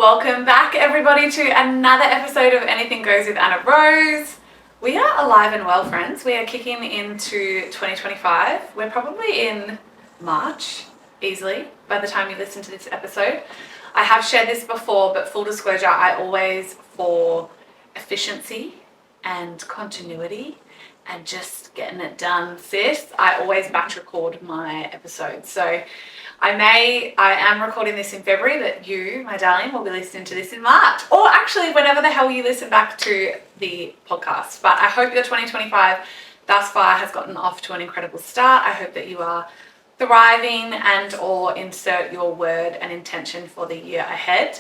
Welcome back, everybody, to another episode of Anything Goes with Anna Rose. We are alive and well, friends. We are kicking into 2025. We're probably in March, easily, by the time you listen to this episode. I have shared this before, but full disclosure, I always, for efficiency and continuity and just getting it done, sis, I always batch record my episodes. So I am recording this in February, but you, my darling, will be listening to this in March. Or actually, whenever the hell you listen back to the podcast. But I hope your 2025 thus far has gotten off to an incredible start. I hope that you are thriving and or insert your word and intention for the year ahead.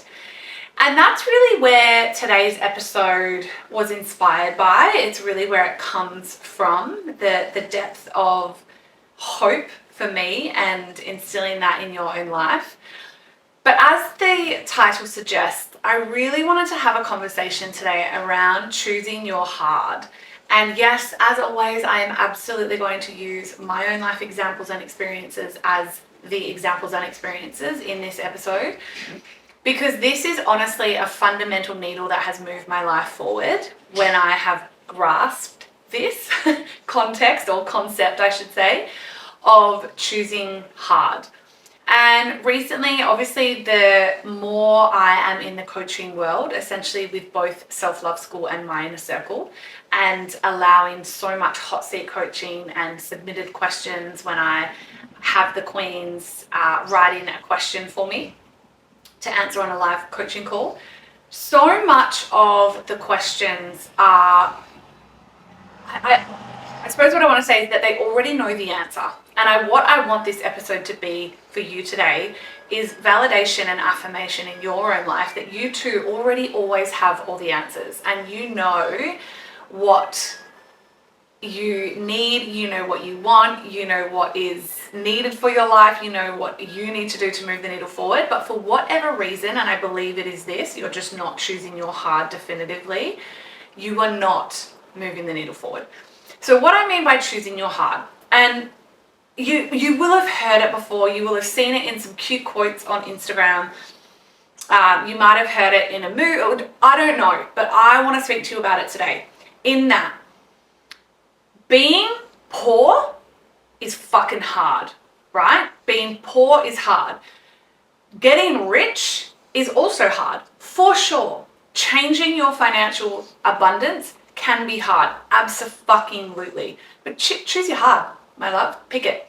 And that's really where today's episode was inspired by. It's really where it comes from, the depth of hope for me and instilling that in your own life. But as the title suggests, I really wanted to have a conversation today around choosing your hard. And yes, as always, I am absolutely going to use my own life examples and experiences as the examples and experiences in this episode, because this is honestly a fundamental needle that has moved my life forward when I have grasped this context or concept, I should say, of choosing hard. And recently, obviously, the more I am in the coaching world, essentially with both Self-Love School and My Inner Circle, and allowing so much hot seat coaching and submitted questions when I have the queens writing a question for me to answer on a live coaching call, so much of the questions are, I suppose what I want to say is that they already know the answer. And what I want this episode to be for you today is validation and affirmation in your own life that you too already always have all the answers, and you know what you need, you know what you want, you know what is needed for your life, you know what you need to do to move the needle forward. But for whatever reason, and I believe it is this, you're just not choosing your hard definitively, you are not moving the needle forward. So what I mean by choosing your hard, and you will have heard it before, you will have seen it in some cute quotes on Instagram, you might have heard it in a mood, I don't know, but I want to speak to you about it today. In that, being poor is fucking hard, right? Being poor is hard. Getting rich is also hard, for sure. Changing your financial abundance can be hard, abso-fucking-lutely. But choose your hard, my love, pick it.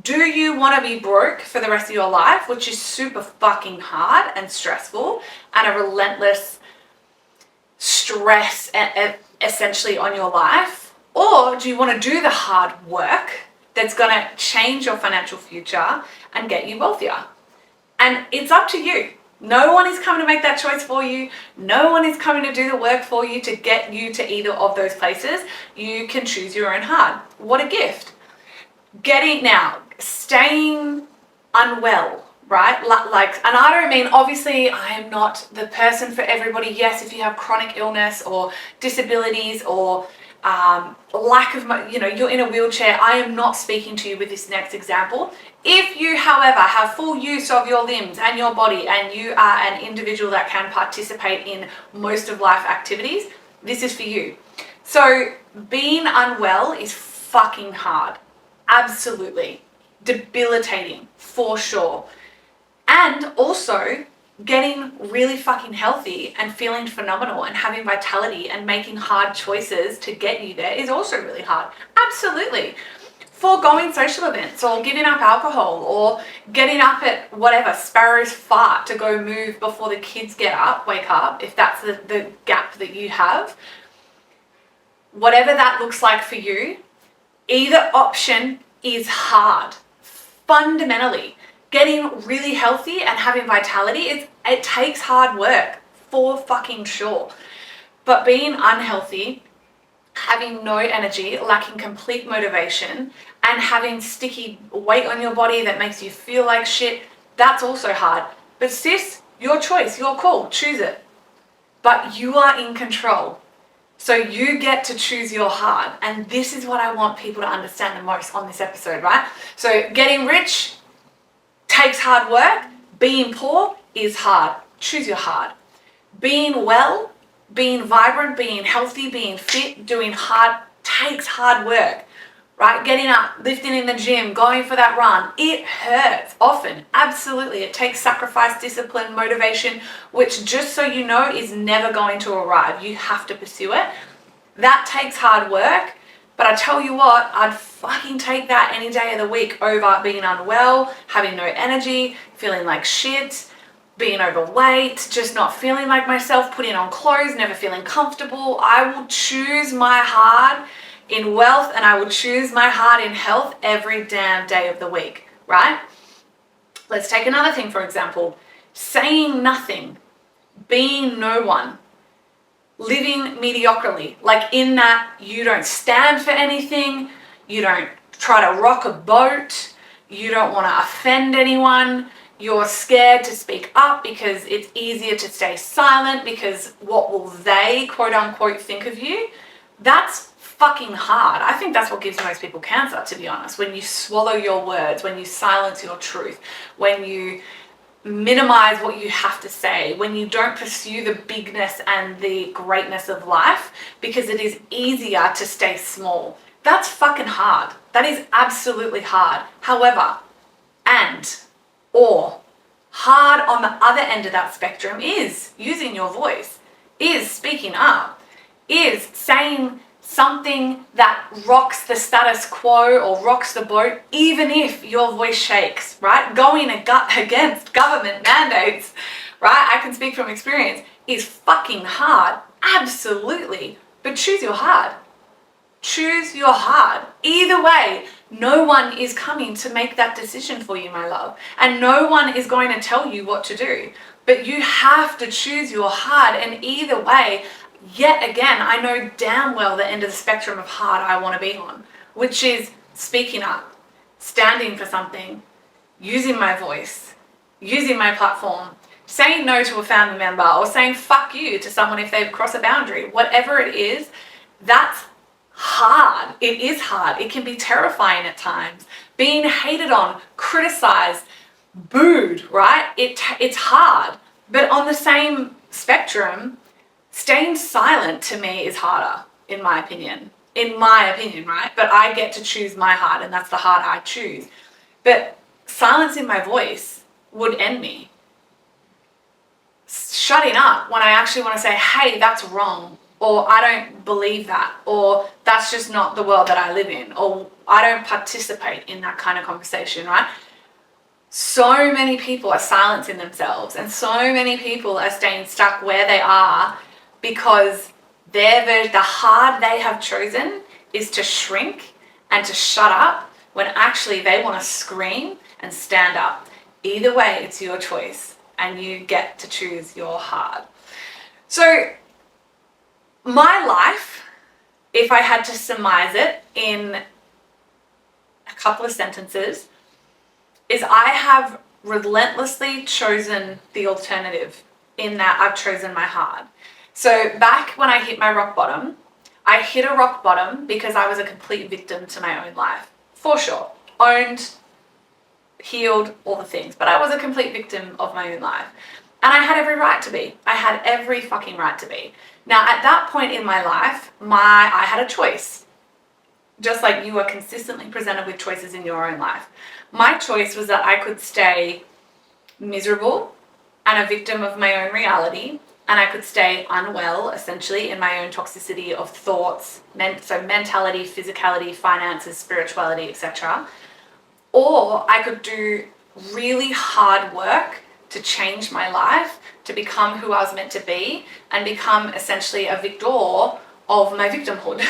Do you want to be broke for the rest of your life, which is super fucking hard and stressful and a relentless stress essentially on your life? Or do you want to do the hard work that's going to change your financial future and get you wealthier? And it's up to you. No one is coming to make that choice for you. No one is coming to do the work for you to get you to either of those places. You can choose your own hard. What a gift. Staying unwell, right? And I don't mean, obviously, I am not the person for everybody. Yes, if you have chronic illness or disabilities or lack of, you're in a wheelchair, I am not speaking to you with this next example. If you, however, have full use of your limbs and your body and you are an individual that can participate in most of life activities, this is for you. So being unwell is fucking hard. Absolutely. Debilitating, for sure. And also getting really fucking healthy and feeling phenomenal and having vitality and making hard choices to get you there is also really hard. Absolutely. Foregoing social events or giving up alcohol or getting up at whatever, sparrow's fart to go move before the kids wake up, if that's the gap that you have. Whatever that looks like for you, either option is hard. Fundamentally, getting really healthy and having vitality, it takes hard work, for fucking sure. But being unhealthy, having no energy, lacking complete motivation, and having sticky weight on your body that makes you feel like shit, that's also hard. But sis, your choice, your call, choose it. But you are in control. So you get to choose your hard. And this is what I want people to understand the most on this episode, right? So getting rich takes hard work. Being poor is hard. choose your hard. Being well, being vibrant, being healthy, being fit, doing hard takes hard work, right? Getting up, lifting in the gym, going for that run, it hurts often. Absolutely. It takes sacrifice, discipline, motivation, which, just so you know, is never going to arrive. You have to pursue it. That takes hard work. But I tell you what, I'd fucking take that any day of the week over being unwell, having no energy, feeling like shit, being overweight, just not feeling like myself, putting on clothes, never feeling comfortable. I will choose my hard in wealth, and I will choose my hard in health every damn day of the week, right? Let's take another thing, for example. Saying nothing, being no one, living mediocrely, like in that you don't stand for anything, you don't try to rock a boat, you don't want to offend anyone, you're scared to speak up because it's easier to stay silent because what will they, quote unquote, think of you? That's fucking hard. I think that's what gives most people cancer, to be honest. When you swallow your words, when you silence your truth, when you minimize what you have to say, when you don't pursue the bigness and the greatness of life because it is easier to stay small. That's fucking hard. That is absolutely hard. However, or hard on the other end of that spectrum is using your voice, is speaking up, is saying something that rocks the status quo or rocks the boat, even if your voice shakes, right? Going against government mandates, right? I can speak from experience, is fucking hard. Absolutely. But choose your hard. Choose your hard. Either way, no one is coming to make that decision for you, my love. And no one is going to tell you what to do. But you have to choose your hard. And either way, yet again, I know damn well the end of the spectrum of hard I want to be on, which is speaking up, standing for something, using my voice, using my platform, saying no to a family member or saying fuck you to someone if they've crossed a boundary. Whatever it is, that's hard. It is hard. It can be terrifying at times. Being hated on, criticized, booed, right? It's hard. But on the same spectrum, staying silent to me is harder, in my opinion. In my opinion, right? But I get to choose my heart, and that's the heart I choose. But silencing my voice would end me. Shutting up when I actually want to say, hey, that's wrong, or I don't believe that, or that's just not the world that I live in, or I don't participate in that kind of conversation, right? So many people are silencing themselves, and so many people are staying stuck where they are because the hard they have chosen is to shrink and to shut up when actually they want to scream and stand up. Either way, it's your choice, and you get to choose your hard. So my life, if I had to surmise it in a couple of sentences, is I have relentlessly chosen the alternative in that I've chosen my hard. So back when I hit my rock bottom, I hit a rock bottom because I was a complete victim to my own life. For sure. Owned, healed, all the things. But I was a complete victim of my own life. And I had every right to be. I had every fucking right to be. Now, at that point in my life, I had a choice. Just like you are consistently presented with choices in your own life. My choice was that I could stay miserable and a victim of my own reality, and I could stay unwell, essentially, in my own toxicity of thoughts, so mentality, physicality, finances, spirituality, etc. Or I could do really hard work to change my life, to become who I was meant to be, and become essentially a victor of my victimhood.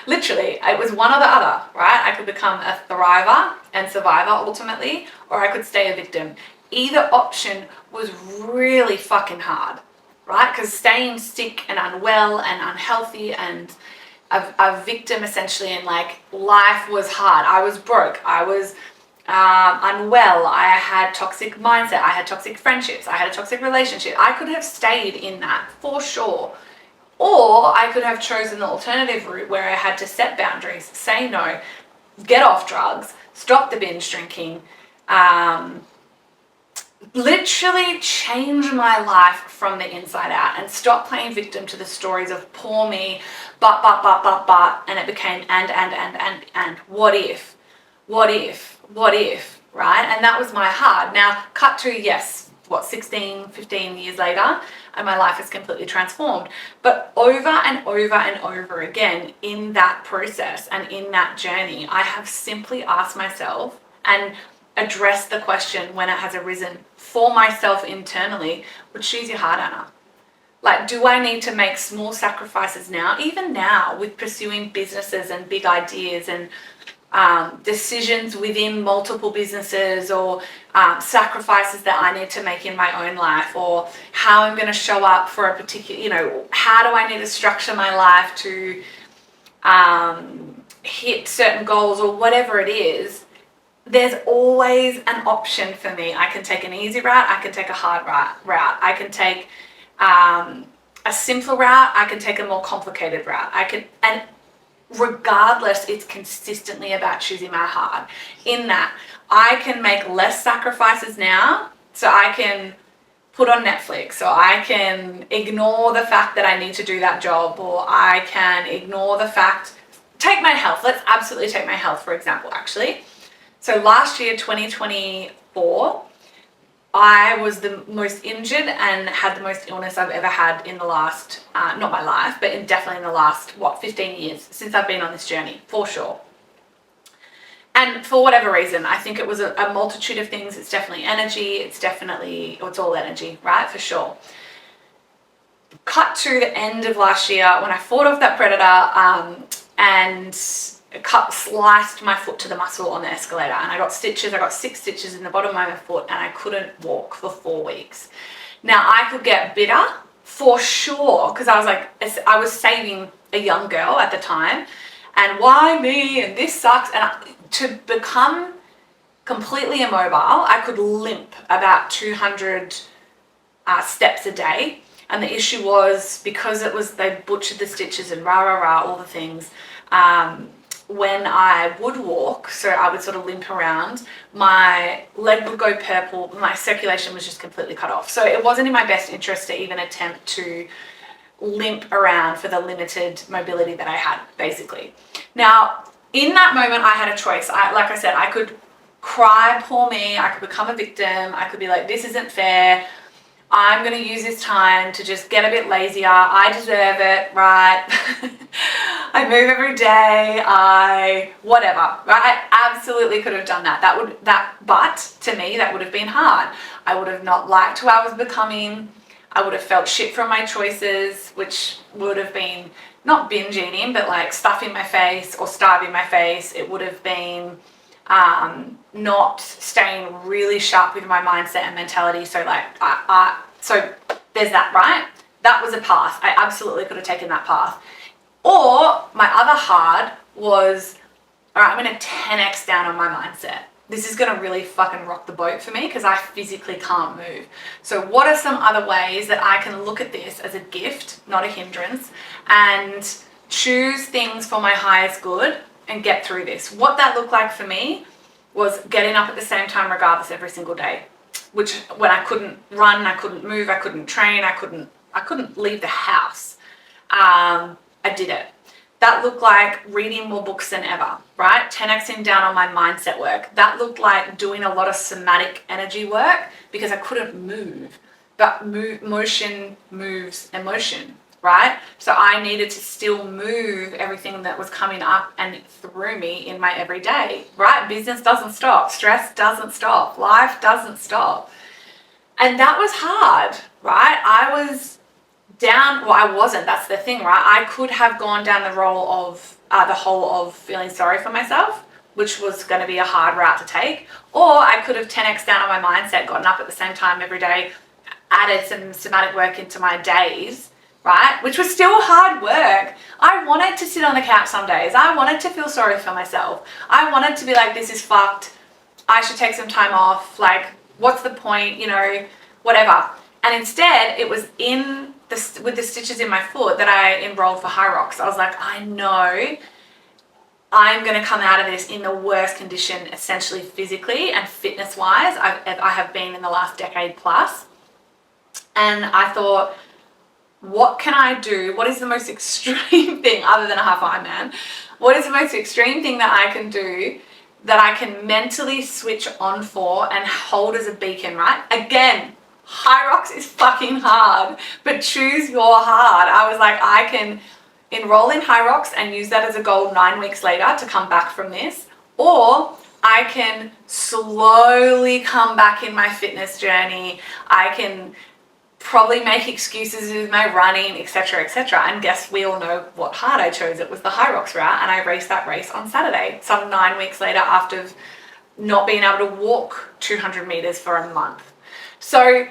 Literally, it was one or the other, right? I could become a thriver and survivor ultimately, or I could stay a victim. Either option was really fucking hard, right? Because staying sick and unwell and unhealthy and a victim essentially, and like life was hard. I was broke. I was unwell. I had toxic mindset. I had toxic friendships. I had a toxic relationship. I could have stayed in that for sure. Or I could have chosen the alternative route where I had to set boundaries, say no, get off drugs, stop the binge drinking, literally change my life from the inside out and stop playing victim to the stories of poor me, but, and it became and what if, right? And that was my hard. Now, cut to, yes, 16, 15 years later, and my life is completely transformed. But over and over again in that process and in that journey, I have simply asked myself and addressed the question when it has arisen for myself internally, would choose your heart, Anna? Like, do I need to make small sacrifices now, even now with pursuing businesses and big ideas and decisions within multiple businesses, or sacrifices that I need to make in my own life, or how I'm going to show up for a particular, how do I need to structure my life to hit certain goals or whatever it is. There's always an option for me. I can take an easy route. I can take a hard route. I can take a simpler route. I can take a more complicated route. And regardless, it's consistently about choosing my heart. In that, I can make less sacrifices now, so I can put on Netflix, so I can ignore the fact that I need to do that job, or I can ignore the fact, take my health. Let's absolutely take my health, for example, actually. So last year, 2024, I was the most injured and had the most illness I've ever had in the last, not my life, but definitely in the last, 15 years since I've been on this journey, for sure. And for whatever reason, I think it was a multitude of things. It's definitely energy. It's all energy, right? For sure. Cut to the end of last year when I fought off that predator and sliced my foot to the muscle on the escalator, and I got stitches. I got 6 stitches in the bottom of my foot, and I couldn't walk for 4 weeks. Now, I could get bitter for sure, because I was saving a young girl at the time, and why me, and this sucks. And to become completely immobile, I could limp about 200 steps a day. And the issue was, because they butchered the stitches and all the things, when I would walk, so I would sort of limp around, my leg would go purple, my circulation was just completely cut off. So it wasn't in my best interest to even attempt to limp around for the limited mobility that I had, basically. Now, in that moment, I had a choice. Like I said, I could cry, poor me, I could become a victim, I could be like, this isn't fair, I'm going to use this time to just get a bit lazier, I deserve it, right? I move every day, whatever, right? I absolutely could have done that. But to me, that would have been hard. I would have not liked who I was becoming. I would have felt shit from my choices, which would have been not binge eating, but like stuffing my face or starving my face. It would have been not staying really sharp with my mindset and mentality. So so there's that, right? That was a path. I absolutely could have taken that path. Or my other hard was, all right, I'm going to 10x down on my mindset. This is going to really fucking rock the boat for me because I physically can't move. So what are some other ways that I can look at this as a gift, not a hindrance, and choose things for my highest good and get through this? What that looked like for me was getting up at the same time regardless every single day, which when I couldn't run, I couldn't move, I couldn't train, I couldn't leave the house. I did it. That looked like reading more books than ever, right? 10xing down on my mindset work. That looked like doing a lot of somatic energy work because I couldn't move. But motion moves emotion, right? So I needed to still move everything that was coming up and through me in my everyday, right? Business doesn't stop. Stress doesn't stop. Life doesn't stop. And that was hard, right? I wasn't, that's the thing, right? I could have gone down the hole of feeling sorry for myself, which was going to be a hard route to take, or I could have 10x down on my mindset, gotten up at the same time every day, added some somatic work into my days, right? Which was still hard work. I wanted to sit on the couch some days. I wanted to feel sorry for myself. I wanted to be like, this is fucked. I should take some time off. Like, what's the point? Whatever. And instead, it was with the stitches in my foot that I enrolled for High Rocks. I was like, I know I'm going to come out of this in the worst condition, essentially physically and fitness-wise, I have been in the last decade plus. And I thought, what can I do? What is the most extreme thing other than a half Ironman? What is the most extreme thing that I can do that I can mentally switch on for and hold as a beacon, right? Again, high rocks is fucking hard, but choose your hard. I was like, I can enroll in high rocks and use that as a goal 9 weeks later to come back from this, or I can slowly come back in my fitness journey. I can probably make excuses with my running, etc., etc. And guess we all know what hard I chose. It was the high rocks route, and I raced that race on Saturday, some 9 weeks later after not being able to walk 200 meters for a month. So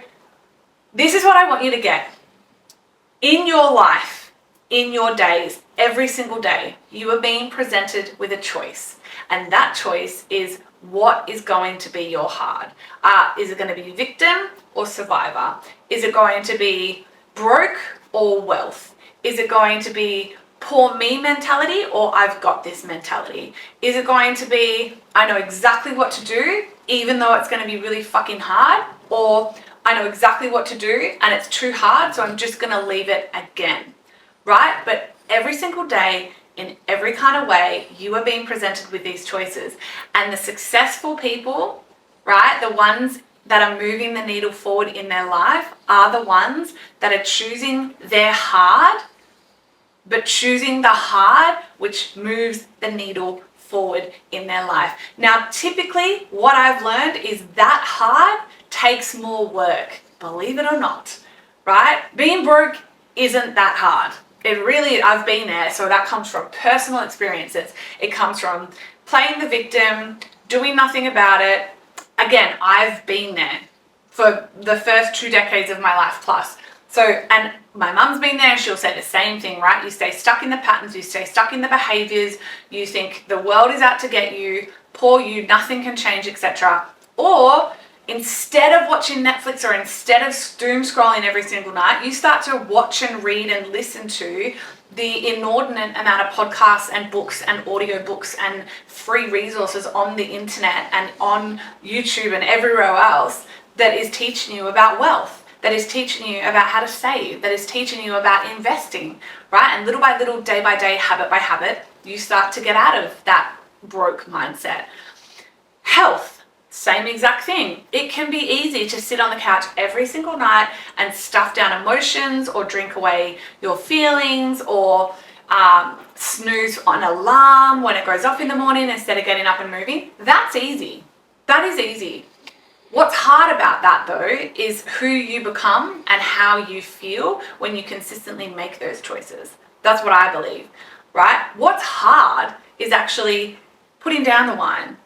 this is what I want you to get. In your life, in your days, every single day, you are being presented with a choice. And that choice is what is going to be your hard. Is it going to be victim or survivor? Is it going to be broke or wealth? Is it going to be poor me mentality or I've got this mentality? Is it going to be I know exactly what to do even though it's going to be really fucking hard, or I know exactly what to do and it's too hard so I'm just going to leave it again, right? But every single day, in every kind of way, you are being presented with these choices. And the successful people, right, the ones that are moving the needle forward in their life are the ones that are choosing their hard, but choosing the hard which moves the needle forward in their life. Now, typically what I've learned is that hard takes more work, believe it or not, right? Being broke isn't that hard. It really, I've been there, so that comes from personal experiences. It comes from playing the victim, doing nothing about it. Again, I've been there for the first 2 decades of my life plus. So, and my mum's been there, she'll say the same thing, right? You stay stuck in the patterns, you stay stuck in the behaviors, you think the world is out to get you, poor you, nothing can change, etc. Or instead of watching Netflix or instead of doom scrolling every single night, you start to watch and read and listen to the inordinate amount of podcasts and books and audiobooks and free resources on the internet and on YouTube and everywhere else that is teaching you about wealth, that is teaching you about how to save, that is teaching you about investing, right? And little by little, day by day, habit by habit, you start to get out of that broke mindset. Health. Same exact thing. It can be easy to sit on the couch every single night and stuff down emotions or drink away your feelings or snooze an alarm when it goes off in the morning instead of getting up and moving. That's easy. That is easy. What's hard about that though is who you become and how you feel when you consistently make those choices. That's what I believe, right? What's hard is actually putting down the wine,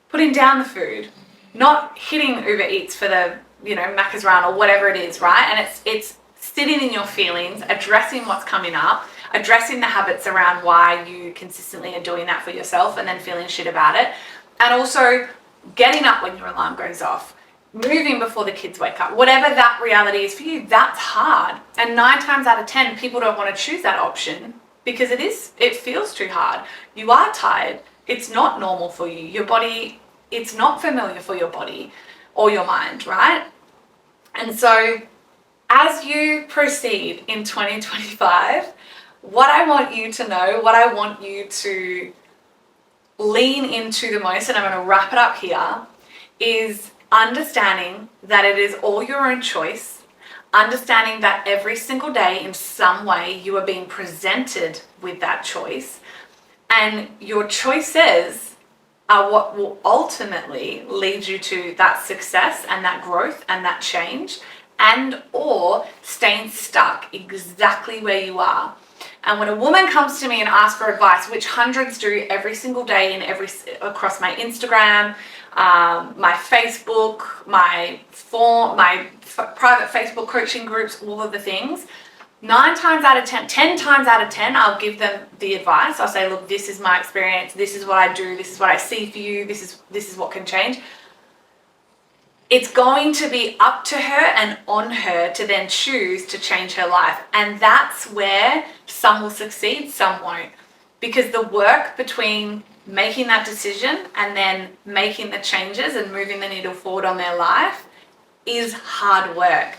putting down the food, not hitting Uber Eats for the, Macca's run or whatever it is, right? And it's sitting in your feelings, addressing what's coming up, addressing the habits around why you consistently are doing that for yourself and then feeling shit about it. And also getting up when your alarm goes off, moving before the kids wake up, whatever that reality is for you, that's hard. And 9 times out of 10, people don't want to choose that option because it feels too hard. You are tired. It's not normal for you. Your body, it's not familiar for your body or your mind, right? And so as you proceed in 2025, what I want you to know, what I want you to lean into the most, and I'm going to wrap it up here, is understanding that it is all your own choice, understanding that every single day in some way you are being presented with that choice, and your choices are what will ultimately lead you to that success and that growth and that change, and or staying stuck exactly where you are. And when a woman comes to me and asks for advice, which hundreds do every single day across my Instagram, my Facebook, my private Facebook coaching groups, all of the things, 10 times out of 10, I'll give them the advice. I'll say, look, this is my experience. This is what I do. This is what I see for you. This is what can change. It's going to be up to her and on her to then choose to change her life. And that's where some will succeed, some won't. because the work between making that decision and then making the changes and moving the needle forward on their life is hard work.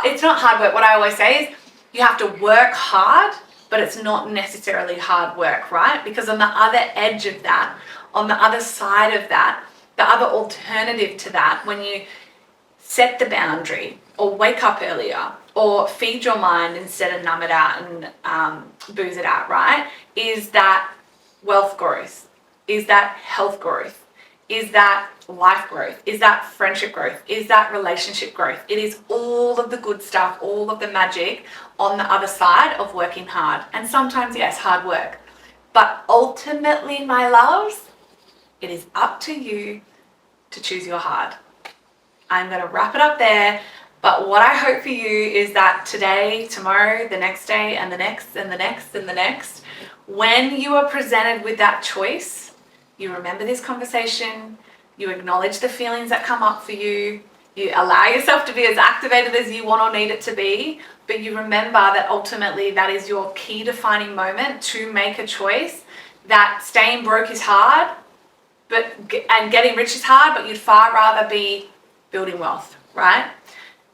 It's not hard work. What I always say is you have to work hard, but it's not necessarily hard work, right? Because on the other edge of that, on the other side of that, the other alternative to that, when you set the boundary or wake up earlier or feed your mind instead of numb it out and booze it out, right, is that wealth growth, is that health growth, is that life growth, is that friendship growth, is that relationship growth. It is all of the good stuff, all of the magic on the other side of working hard. And sometimes, yes, hard work. But ultimately, my loves, it is up to you to choose your hard. I'm going to wrap it up there. But what I hope for you is that today, tomorrow, the next day, and the next, and the next, and the next, when you are presented with that choice, you remember this conversation, you acknowledge the feelings that come up for you, you allow yourself to be as activated as you want or need it to be, but you remember that ultimately that is your key defining moment to make a choice, that staying broke is hard, and getting rich is hard, but you'd far rather be building wealth, right?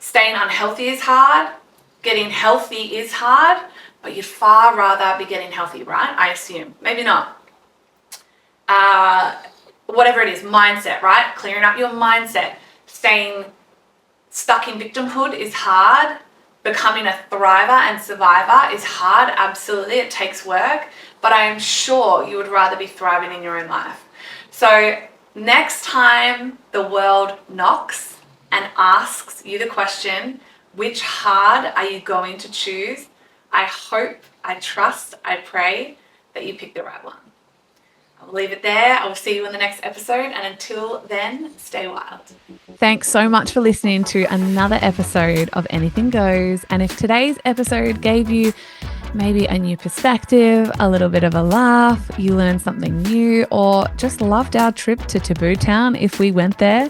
Staying unhealthy is hard, getting healthy is hard, but you'd far rather be getting healthy, right? I assume. Maybe not. Whatever it is, mindset, right? Clearing up your mindset. Staying stuck in victimhood is hard. Becoming a thriver and survivor is hard. Absolutely, it takes work. But I am sure you would rather be thriving in your own life. So next time the world knocks and asks you the question, which hard are you going to choose? I hope, I trust, I pray that you pick the right one. I'll leave it there. I will see you in the next episode. And until then, stay wild. Thanks so much for listening to another episode of Anything Goes. And if today's episode gave you maybe a new perspective, a little bit of a laugh, you learned something new, or just loved our trip to Taboo Town if we went there,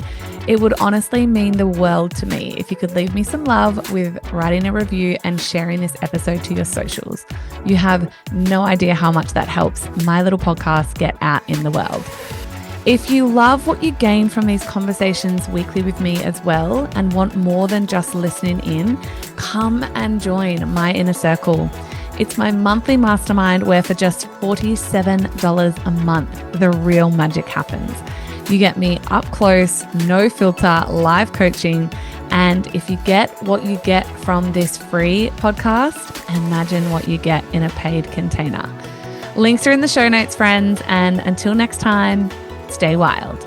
it would honestly mean the world to me if you could leave me some love with writing a review and sharing this episode to your socials. You have no idea how much that helps my little podcast get out in the world. If you love what you gain from these conversations weekly with me as well and want more than just listening in, come and join my inner circle. It's my monthly mastermind where for just $47 a month, the real magic happens. You get me up close, no filter, live coaching. And if you get what you get from this free podcast, imagine what you get in a paid container. Links are in the show notes, friends. And until next time, stay wild.